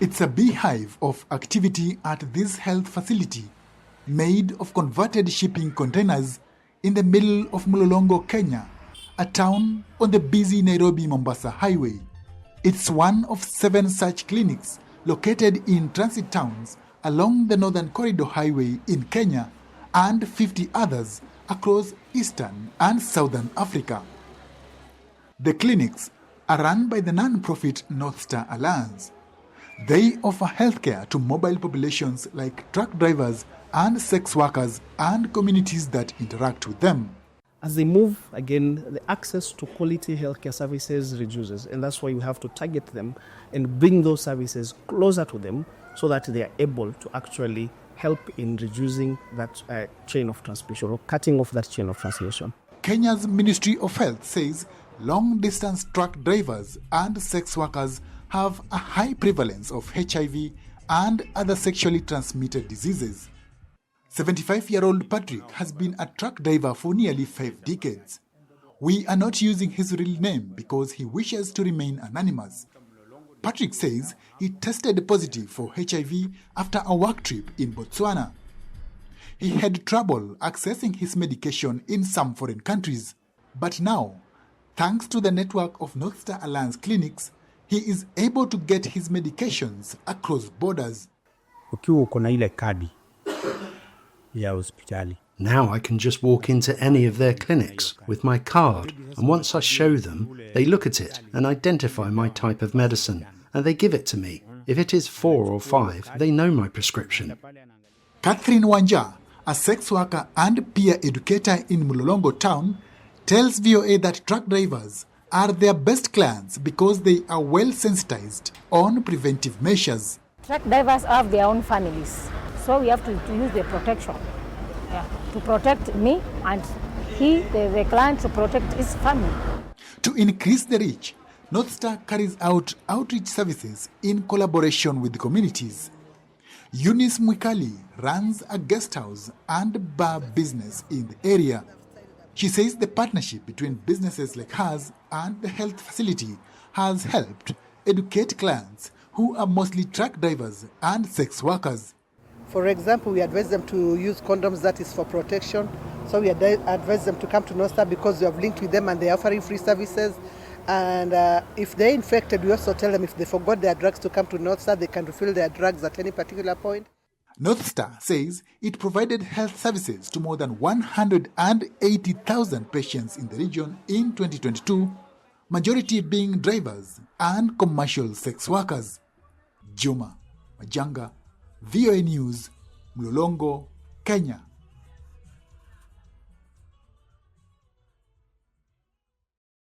It's a beehive of activity at this health facility, made of converted shipping containers in the middle of Mlolongo, Kenya, a town on the busy Nairobi-Mombasa highway. It's one of 7 such clinics located in transit towns along the Northern Corridor Highway in Kenya and 50 others across Eastern and Southern Africa. The clinics are run by the non-profit North Star Alliance. They offer healthcare to mobile populations like truck drivers and sex workers and communities that interact with them. As they move, again, the access to quality healthcare services reduces, and that's why we have to target them and bring those services closer to them so that they are able to actually help in reducing that chain of transmission or cutting off that chain of transmission. Kenya's Ministry of Health says long-distance truck drivers and sex workers have a high prevalence of HIV and other sexually transmitted diseases. 75-year-old Patrick has been a truck driver for nearly 5 decades. We are not using his real name because he wishes to remain anonymous. Patrick says he tested positive for HIV after a work trip in Botswana. He had trouble accessing his medication in some foreign countries, but now, thanks to the network of North Star Alliance clinics, he is able to get his medications across borders. Now I can just walk into any of their clinics with my card, and once I show them, they look at it and identify my type of medicine, and they give it to me. If it is 4 or 5, they know my prescription. Catherine Wanja, a sex worker and peer educator in Mlolongo town, tells VOA that truck drivers are their best clients because they are well sensitized on preventive measures. Truck drivers have their own families, so we have to use the protection to protect me and the client, to protect his family. To increase the reach, North Star carries out outreach services in collaboration with the communities. Eunice Mwikali runs a guest house and bar business in the area. She says the partnership between businesses like hers and the health facility has helped educate clients who are mostly truck drivers and sex workers. For example, we advise them to use condoms, that is for protection. So we advise them to come to North Star because we have linked with them and they're offering free services. And if they're infected, we also tell them if they forgot their drugs to come to North Star, they can refill their drugs at any particular point. North Star says it provided health services to more than 180,000 patients in the region in 2022, majority being drivers and commercial sex workers. Juma Majanga, VOA News, Mlolongo, Kenya.